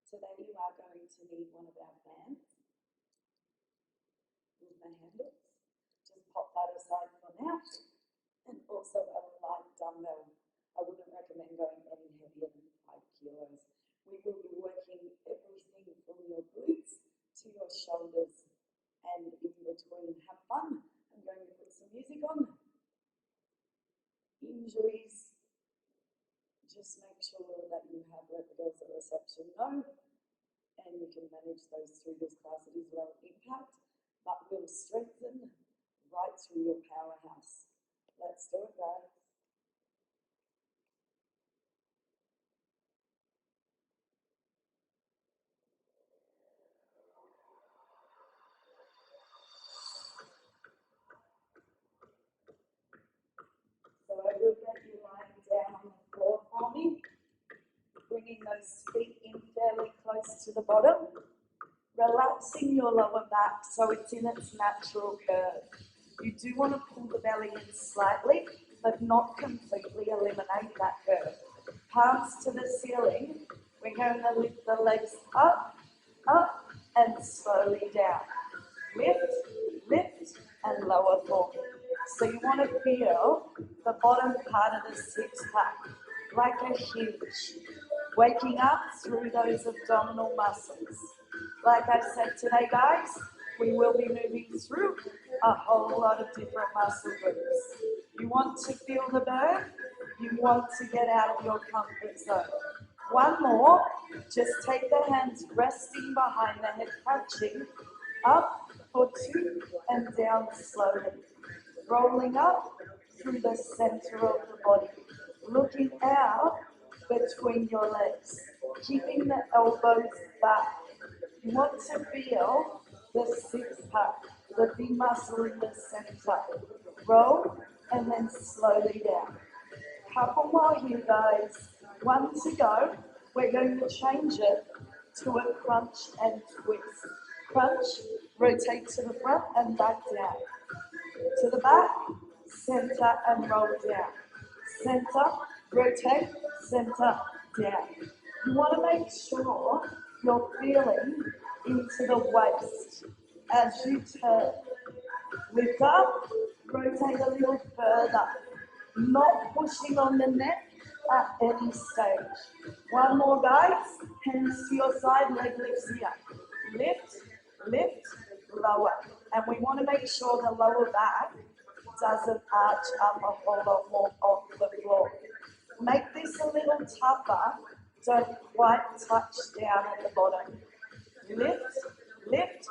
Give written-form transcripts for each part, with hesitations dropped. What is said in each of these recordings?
Today you are going to need one of our fans with the handles. Just pop that aside for now. And also a light dumbbell. I wouldn't recommend going any heavier than 5 kilos. We will be working everything from your glutes to your shoulders and in between. Have fun. I'm going to put some music on. Injuries, just make sure that you have let the girls at reception know, and you can manage those through this class. It is low impact, but will strengthen right through your powerhouse. Let's do it, guys. So I will get you lying down on the floor for me, bringing those feet in fairly close to the bottom, relaxing your lower back so it's in its natural curve. You do want to pull the belly in slightly, but not completely eliminate that curve. Palms to the ceiling. We're going to lift the legs up, up, and slowly down. Lift, lift, and lower forward. So you want to feel the bottom part of the six pack, like a hinge, waking up through those abdominal muscles. Like I said today, guys, we will be moving through a whole lot of different muscle groups. You want to feel the burn, you want to get out of your comfort zone. One more, just take the hands resting behind the head, crunching, up for 2 and down slowly. Rolling up through the center of the body, looking out between your legs, keeping the elbows back. You want to feel the six pack, the big muscle in the center. Roll and then slowly down. Couple more here, guys. 1 to go. We're going to change it to a crunch and twist. Crunch, rotate to the front and back down. To the back, center and roll down. Center, rotate, center, down. You want to make sure you're feeling into the waist as you turn. Lift up, rotate a little further. Not pushing on the neck at any stage. One more, guys. Hands to your side, leg lifts here. Lift, lift, lower. And we want to make sure the lower back doesn't arch up a whole lot more off the floor. Make this a little tougher. Don't quite touch down at the bottom. Lift, lift,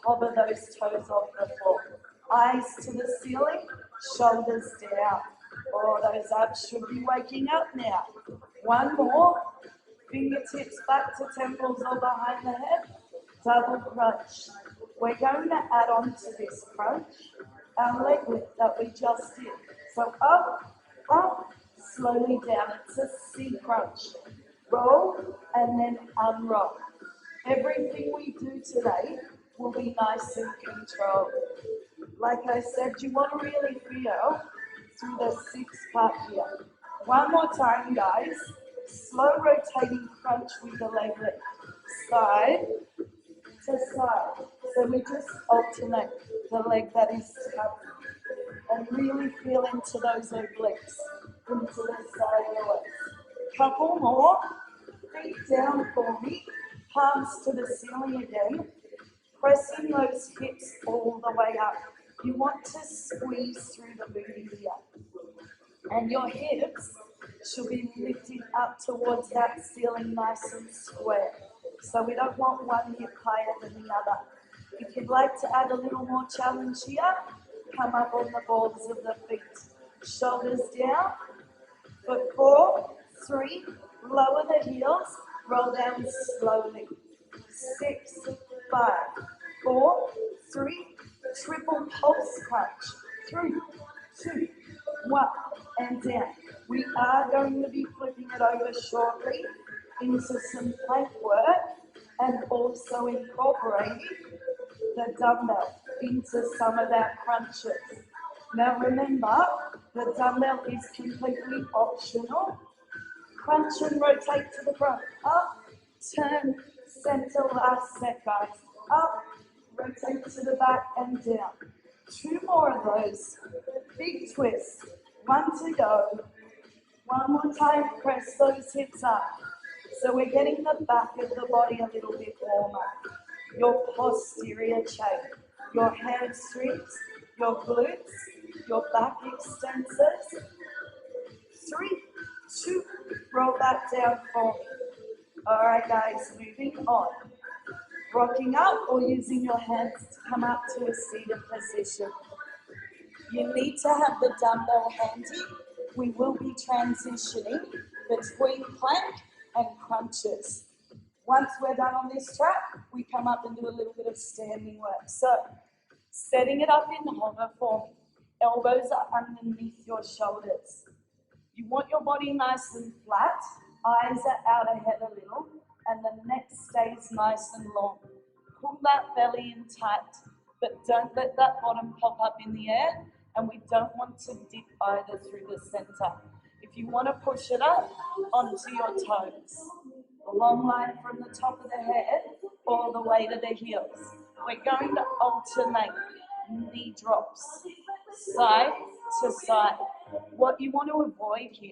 hover those toes off the floor. Eyes to the ceiling, shoulders down. Oh, those abs should be waking up now. One more. Fingertips back to temples or behind the head. Double crunch. We're going to add on to this crunch our leg lift that we just did. So up, up, slowly down. It's a C crunch. Roll and then unroll. Everything we do today will be nice and controlled. Like I said, you want to really feel through the six pack here. One more time, guys. Slow rotating crunch with the leg lift. Side to side. So we just alternate the leg that is tapped and really feel into those obliques, into the side of the legs. Couple more. Feet down for me. Palms to the ceiling again. Pressing those hips all the way up. You want to squeeze through the booty here. And your hips should be lifted up towards that ceiling nice and square. So we don't want one hip higher than the other. If you'd like to add a little more challenge here, come up on the balls of the feet. Shoulders down. For 4, 3, lower the heels, roll down slowly. 6, 5, 4, 3, triple pulse crunch. 3, 2, 1, and down. We are going to be flipping it over shortly into some plank work and also incorporating the dumbbell into some of our crunches. Now remember, the dumbbell is completely optional. Crunch and rotate to the front. Up, turn, center, last set, guys. Up, rotate to the back and down. 2 more of those. Big twist. 1 to go. 1 more time, press those hips up. So we're getting the back of the body a little bit warmer. Your posterior chain, your hamstrings, your glutes, your back extensors. 3, 2, roll back down for me. All right, guys, moving on. Rocking up or using your hands to come up to a seated position. You need to have the dumbbell handy. We will be transitioning between plank and crunches. Once we're done on this track, we come up and do a little bit of standing work. So, setting it up in hover form. Elbows are underneath your shoulders. You want your body nice and flat, eyes are out ahead a little, and the neck stays nice and long. Pull that belly in tight, but don't let that bottom pop up in the air, and we don't want to dip either through the center. If you want to push it up, onto your toes. A long line from the top of the head all the way to the heels. We're going to alternate knee drops, side to side. What you want to avoid here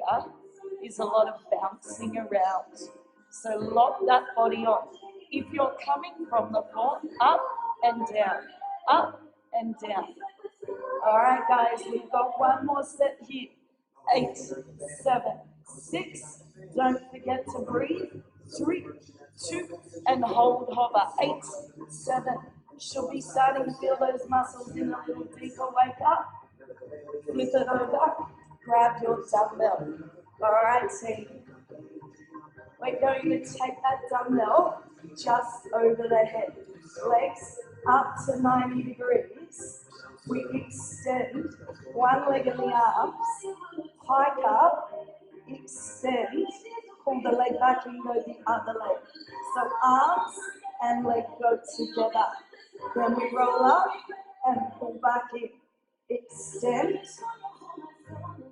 is a lot of bouncing around. So lock that body on. If you're coming from the floor, up and down, up and down. All right, guys, we've got 1 more set here. 8, 7, 6. Don't forget to breathe. 3, 2, and hold hover. 8, 7. Should be starting to feel those muscles in a little deeper. Wake up. Flip it over. Grab your dumbbell. All right, team. We're going to take that dumbbell just over the head. Legs up to 90 degrees. We extend one leg in the arms, hike up, extend, pull the leg back and go the other leg. So arms and leg go together. Then we roll up and pull back in. Extend,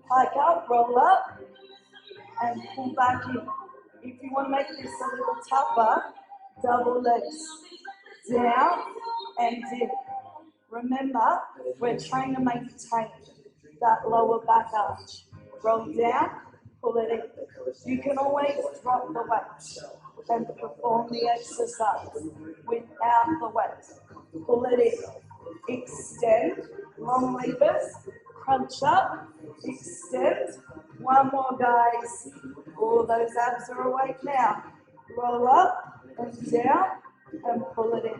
hike up, roll up, and pull back in. If you want to make this a little tougher, double legs. Down and in. Remember, we're trying to maintain that lower back arch. Roll down, pull it in. You can always drop the weight and perform the exercise without the weight. Pull it in. Extend, long levers, crunch up, extend. 1 more, guys. All those abs are awake now. Roll up and down and pull it in.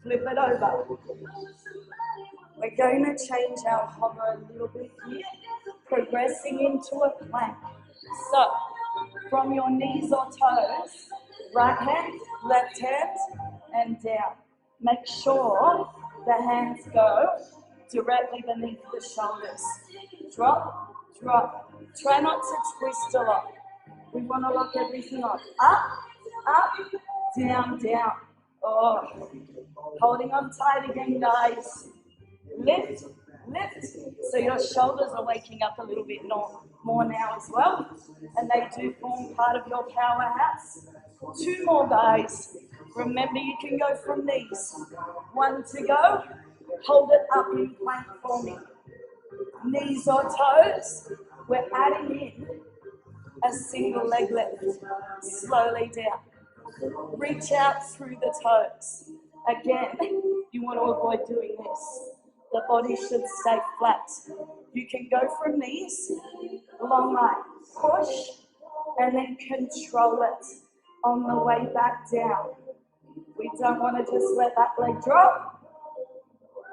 Flip it over. We're going to change our hover a little bit here, progressing into a plank. So, from your knees or toes, right hand, left hand, and down. Make sure the hands go directly beneath the shoulders. Drop, drop. Try not to twist a lot. We want to lock everything on. Up, up, down, down. Oh, holding on tight again, guys. Lift, lift. So your shoulders are waking up a little bit more now as well. And they do form part of your powerhouse. 2 more, guys. Remember, you can go from these. 1 to go. Hold it up in plank for me. Knees or toes. We're adding in a single leg lift. Slowly down. Reach out through the toes. Again, you want to avoid doing this. The body should stay flat. You can go from these, long line, push, and then control it on the way back down. We don't want to just let that leg drop.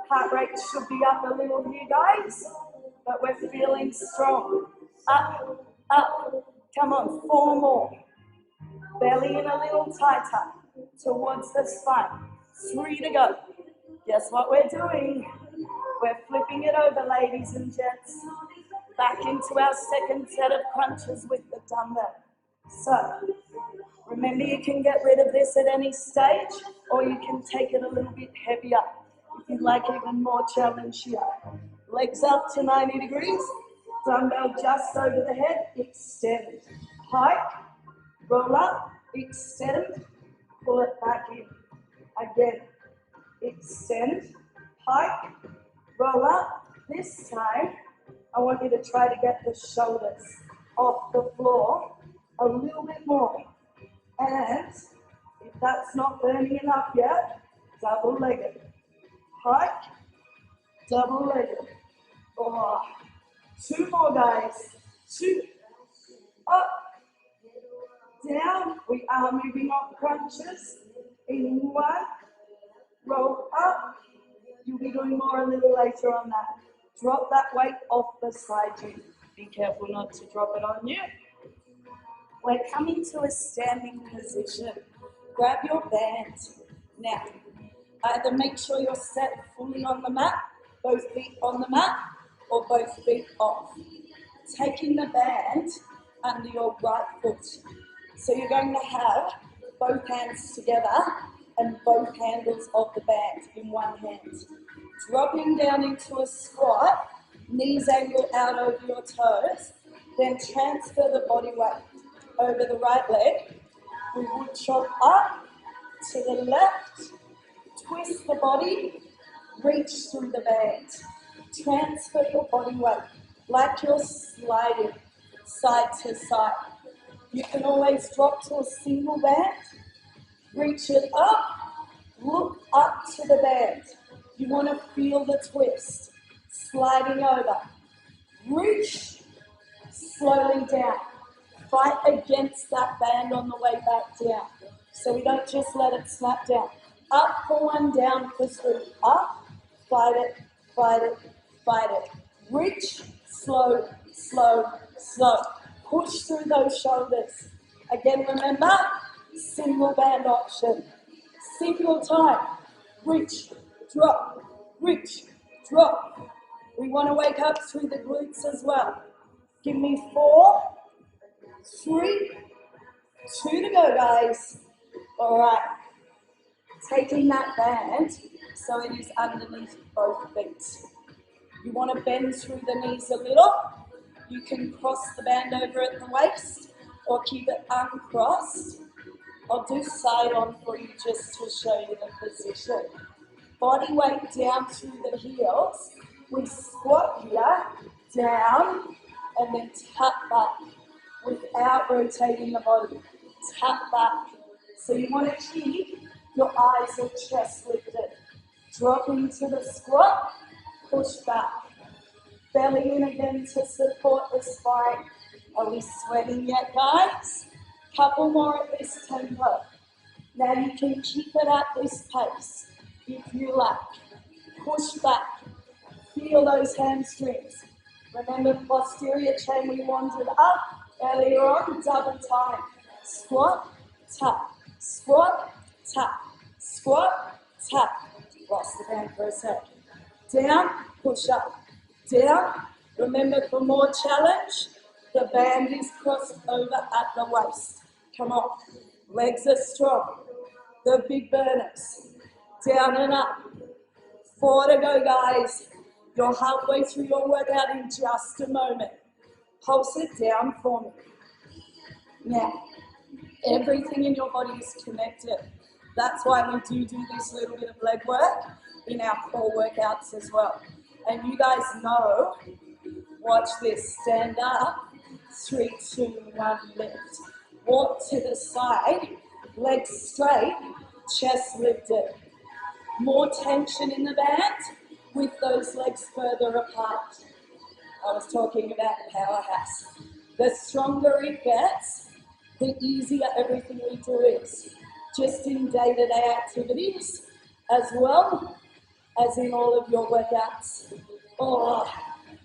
Heart rate should be up a little here, guys, but we're feeling strong. Up, up, come on, 4 more. Belly in a little tighter towards the spine. 3 to go. Guess what we're doing? We're flipping it over, ladies and gents. Back into our second set of crunches with the dumbbell. So, remember you can get rid of this at any stage, or you can take it a little bit heavier if you'd like even more challenge here. Legs up to 90 degrees, dumbbell just over the head, extend, hike, roll up, extend, pull it back in. Again, extend, pike, roll up. This time, I want you to try to get the shoulders off the floor a little bit more. And if that's not burning enough yet, double-legged. Pike, double-legged. Oh, 2 more, guys. 2. Up, down. We are moving on crunches. In 1, roll up. You'll be doing more a little later on that. Drop that weight off beside you. Be careful not to drop it on you. We're coming to a standing position. Grab your band. Now, either make sure you're set fully on the mat, both feet on the mat, or both feet off. Taking the band under your right foot. So you're going to have both hands together and both handles of the band in one hand. Dropping down into a squat, knees angle out over your toes, then transfer the body weight over the right leg. We would chop up to the left, twist the body, reach through the band. Transfer your body weight like you're sliding side to side. You can always drop to a single band, reach it up, look up to the band. You want to feel the twist, sliding over. Reach, slowly down. Fight against that band on the way back down. So we don't just let it snap down. Up for 1, down for 3. Up, fight it, fight it, fight it. Reach, slow, slow, slow. Push through those shoulders. Again, remember, single band option. Single time. Reach, drop, reach, drop. We want to wake up through the glutes as well. Give me 4, 3, 2 to go, guys. All right. Taking that band so it is underneath both feet. You want to bend through the knees a little. You can cross the band over at the waist or keep it uncrossed. I'll do side on for you just to show you the position. Body weight down through the heels. We squat here, down, and then tap back without rotating the body. Tap back. So you want to keep your eyes or chest lifted. Drop into the squat, push back. Belly in again to support the spine. Are we sweating yet, guys? Couple more at this tempo. Now you can keep it at this pace if you like. Push back. Feel those hamstrings. Remember posterior chain, we wandered up earlier on, double time. Squat, tap, squat, tap, squat, tap. Lost the band for a sec. Down, push up. Down. Remember, for more challenge, the band is crossed over at the waist. Come on. Legs are strong. The big burners. Down and up. 4 to go, guys. You're halfway through your workout in just a moment. Pulse it down for me. Now, everything in your body is connected. That's why we do this little bit of leg work in our core workouts as well. And you guys know, watch this, stand up, 3, 2, 1, lift. Walk to the side, legs straight, chest lifted. More tension in the band with those legs further apart. I was talking about powerhouse. The stronger it gets, the easier everything we do is. Just in day-to-day activities, as well as in all of your workouts. Oh,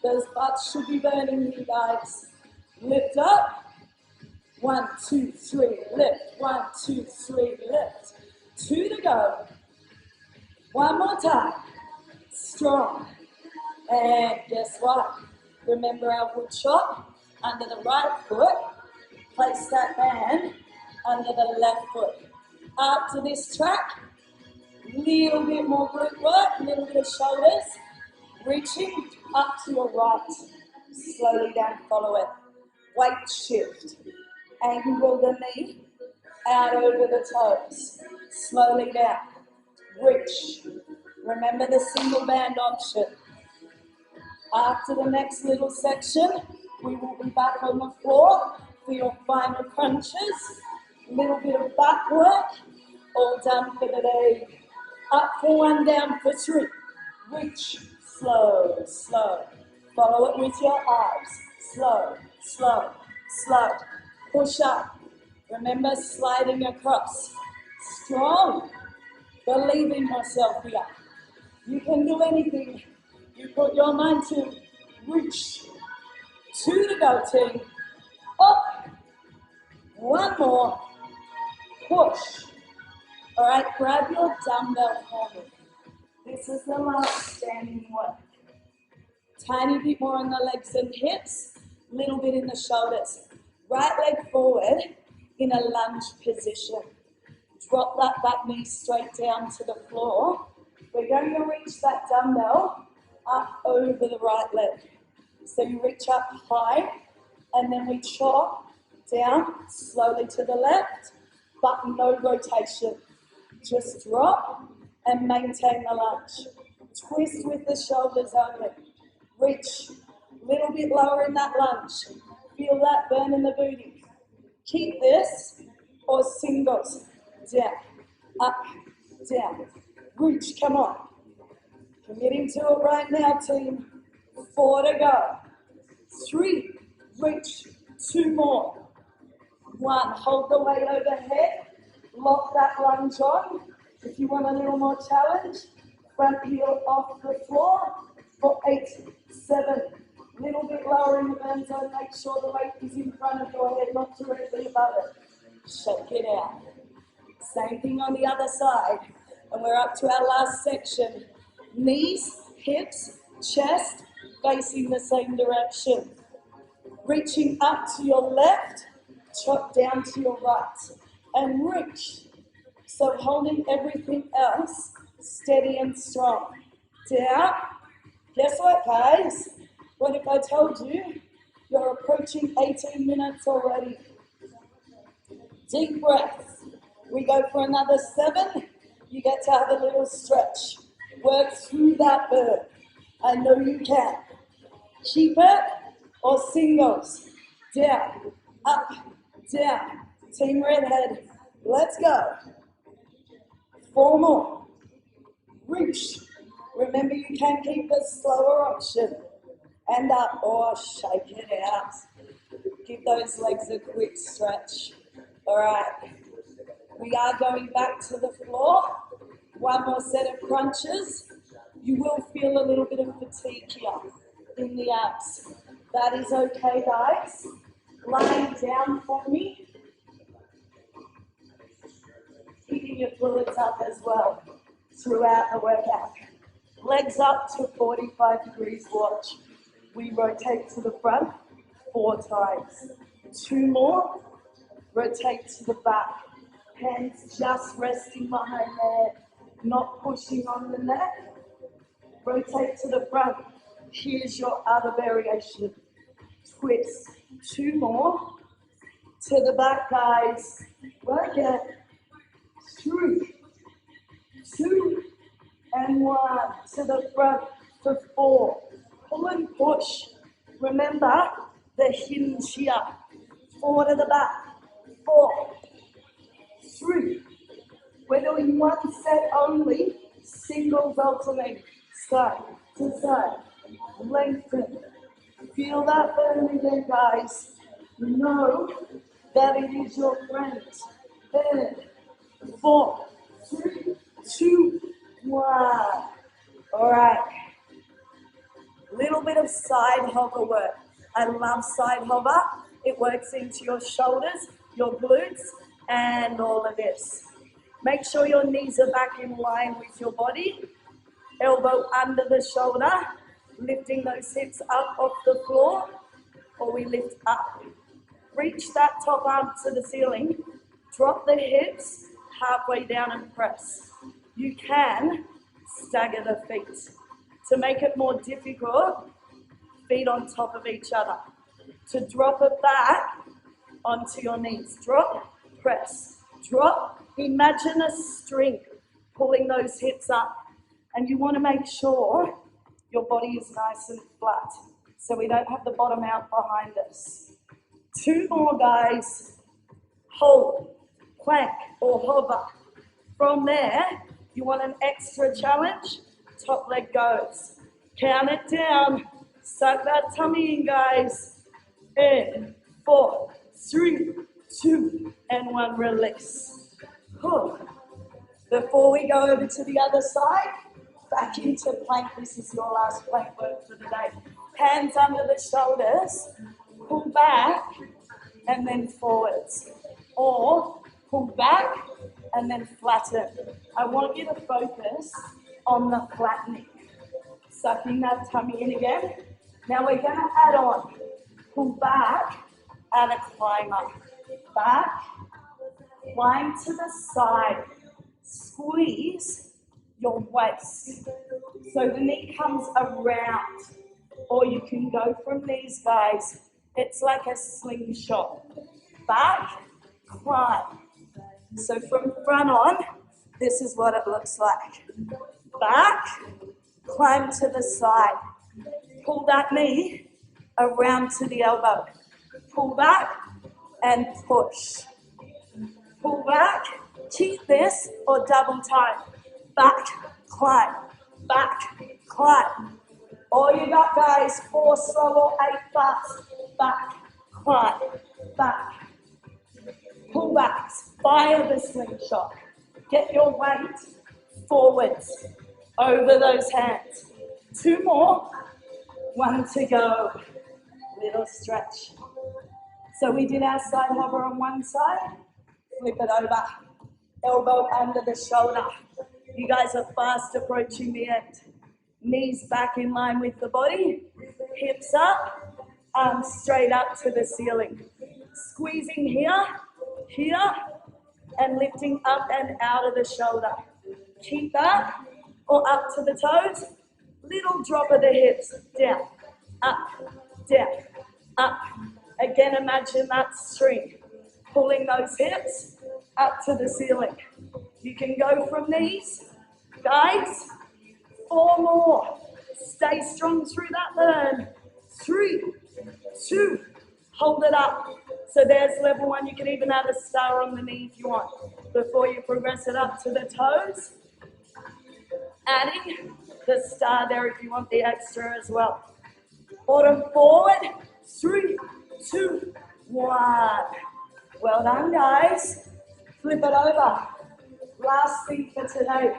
those butts should be burning you guys. Lift up. 1, 2, 3, lift. 1, 2, 3, lift. 2 to go. 1 more time. Strong. And guess what? Remember our wood chop under the right foot. Place that band under the left foot. After this track, little bit more glute work, little bit of shoulders. Reaching up to your right. Slowly down, follow it. Weight shift. Angle the knee. out over the toes, slowly down, reach. Remember the single band option. After the next little section, we will be back on the floor for your final crunches. A little bit of back work, all done for the day. Up for one, down for three. Reach, slow, slow. Follow it with your eyes. Slow, slow, slow. Push up. Remember sliding across. Strong. Believe in yourself here. You can do anything. You put your mind to. Reach. Two to go, team. Up. One more. Push. All right, grab your dumbbell for me. This is the last standing work. Tiny bit more on the legs and hips, little bit in the shoulders. Right leg forward in a lunge position. Drop that back knee straight down to the floor. We're going to reach that dumbbell up over the right leg. So you reach up high, and then we chop down slowly to the left, but no rotation. Just drop and maintain the lunge. Twist with the shoulders only. Reach, little bit lower in that lunge. Feel that burn in the booty. Keep this, or singles. Down, up, down. Reach, come on. Committing to it right now, team. 4 to go. 3, reach. 2 more. 1, hold the weight overhead. Lock that lunge on. If you want a little more challenge, front heel off the floor for 8, 7. Little bit lower in the burn zone. Make sure the weight is in front of your head, not directly above it. Shake it out. Same thing on the other side. And we're up to our last section. Knees, hips, chest, facing the same direction. Reaching up to your left, chop down to your right. And reach. So holding everything else steady and strong. Down. Guess what, guys? What if I told you you're approaching 18 minutes already? Deep breath. We go for another 7. You get to have a little stretch. Work through that burn. I know you can. Keep it or singles. Down, up, down. Team Redhead. Let's go. 4 more. Reach. Remember, you can keep the slower option. And up, or shake it out. Give those legs a quick stretch. All right. We are going back to the floor. 1 more set of crunches. You will feel a little bit of fatigue here in the abs. That is okay, guys. Lying down for me. Keeping your fluids up as well throughout the workout. Legs up to 45 degrees, watch. We rotate to the front 4 times. 2 more, rotate to the back. Hands just resting behind the head, not pushing on the neck. Rotate to the front. Here's your other variation. Twist. 2 more. To the back, guys. Work it. 3, 2, and 1. To the front for 4. Pull and push. Remember the hinge here. 4 to the back. 4, 3. We're doing 1 set only. Singles alternate. Side to side. Lengthen. Feel that burn again, guys. Know that it is your friend. Burn. 4, 3, 2, 1. All right. Little bit of side hover work. I love side hover. It works into your shoulders, your glutes, and all of this. Make sure your knees are back in line with your body. Elbow under the shoulder, lifting those hips up off the floor, or we lift up. Reach that top arm to the ceiling. Drop the hips halfway down and press. You can stagger the feet. To make it more difficult, feet on top of each other. To drop it back onto your knees. Drop, press. drop. Imagine a string pulling those hips up, and you want to make sure your body is nice and flat so we don't have the bottom out behind us. 2 more, guys. Hold, plank or hover. From there, you want an extra challenge, top leg goes. Count it down, suck that tummy in, guys. In 4, 3, 2, and 1, release. Before we go over to the other side, back into plank. This is your last plank work for the day. Hands under the shoulders, pull back, and then forwards. Or pull back, and then flatten. I want you to focus on the flattening. Sucking that tummy in again. Now we're gonna add on, pull back, and a climb up. Back, climb to the side. Squeeze your waist. So the knee comes around. Or you can go from these, guys. It's like a slingshot. Back, climb. So from front on, this is what it looks like. Back, climb to the side. Pull that knee around to the elbow. Pull back and push. Pull back, keep this or double time. Back, climb, back, climb. All you got, guys, 4 slow or 8 fast. Back, climb, back. Pull back, fire the slingshot. Get your weight forwards over those hands. 2 more, 1 to go. Little stretch. So we did our side hover on one side, flip it over, elbow under the shoulder. You guys are fast approaching the end. Knees back in line with the body, hips up, arms straight up to the ceiling. Squeezing here, here, and lifting up and out of the shoulder. Keep that, or up to the toes. Little drop of the hips, down, up, down, up. Again, imagine that string, pulling those hips up to the ceiling. You can go from these, guys, 4 more. Stay strong through that burn. 3, 2, hold it up. So there's level 1. You can even add a star on the knee if you want before you progress it up to the toes. Adding the star there if you want the extra as well. Bottom forward, 3, 2, 1. Well done, guys. Flip it over. Last thing for today,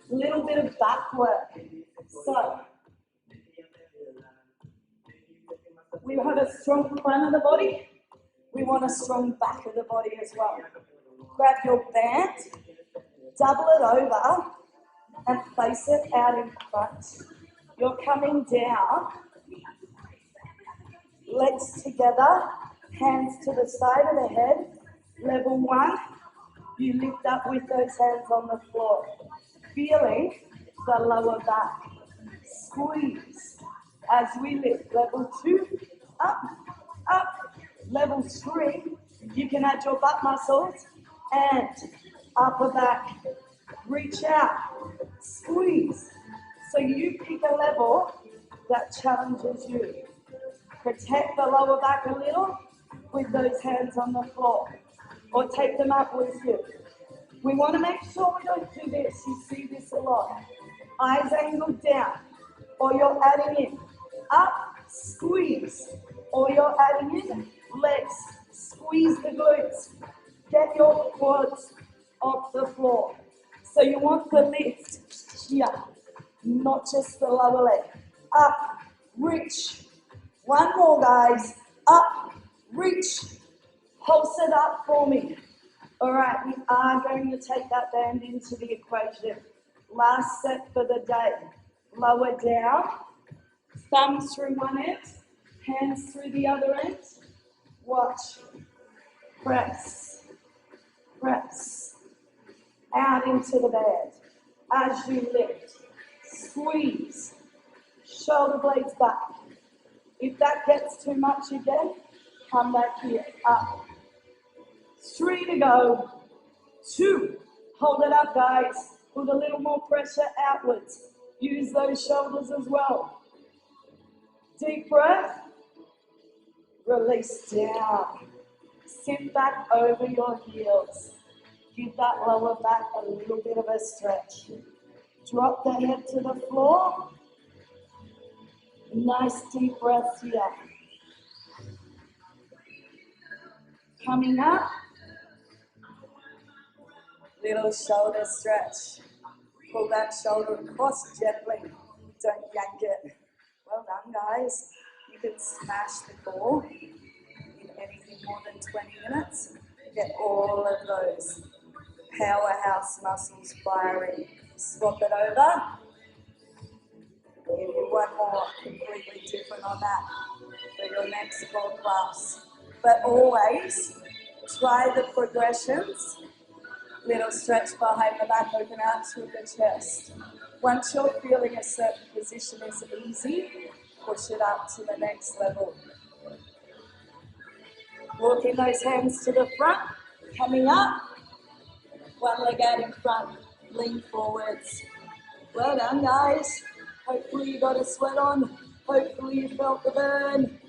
little bit of back work. So, we have a strong front of the body. We want a strong back of the body as well. Grab your band, double it over, and place it out in front. You're coming down, legs together, hands to the side of the head. Level 1, you lift up with those hands on the floor. Feeling the lower back. Squeeze as we lift. Level 2, up, up. Level 3, you can add your butt muscles and upper back. Reach out, squeeze. So you pick a level that challenges you. Protect the lower back a little with those hands on the floor, or take them up with you. We want to make sure we don't do this. You see this a lot. Eyes angled down, or you're adding in. Up, squeeze, or you're adding in. Legs, squeeze the glutes. Get your quads off the floor. So you want the lift here, not just the lower leg. Up, reach. 1 more, guys. Up, reach. Pulse it up for me. All right, we are going to take that band into the equation. Last set for the day. Lower down. Thumbs through one end, hands through the other end. Watch. Press. Press. Out into the bed. As you lift. Squeeze. Shoulder blades back. If that gets too much again, come back here. Up. 3 to go. 2. Hold it up, guys. Put a little more pressure outwards. Use those shoulders as well. Deep breath. Release down. Sit back over your heels. Give that lower back a little bit of a stretch. Drop the head to the floor. Nice deep breath here. Coming up. Little shoulder stretch. Pull that shoulder across gently. Don't yank it. Well done, guys. You can smash the core in anything more than 20 minutes. Get all of those powerhouse muscles firing. Swap it over. Give you one more completely different on that for your next core class. But always try the progressions. Little stretch behind the back, open out through the chest. Once you're feeling a certain position is easy, push it up to the next level. Walking those hands to the front, coming up. One leg out in front, lean forwards. Well done, guys. Hopefully you got a sweat on. Hopefully you felt the burn.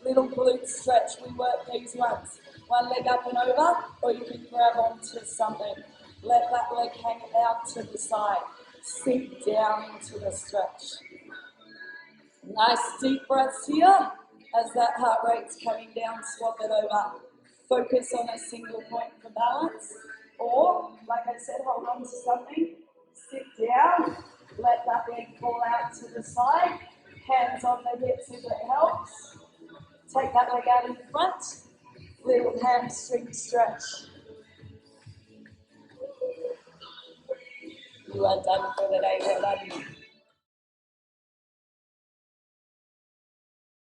Little glute stretch, we work these ones. One leg up and over, or you can grab onto something. Let that leg hang out to the side. Sink down into the stretch. Nice deep breaths here. As that heart rate's coming down, swap it over. Focus on a single point for balance. Or, like I said, hold on to something. Sit down. Let that leg fall out to the side. Hands on the hips if it helps. Take that leg out in front. Little hamstring stretch. You are done for the day. Well done.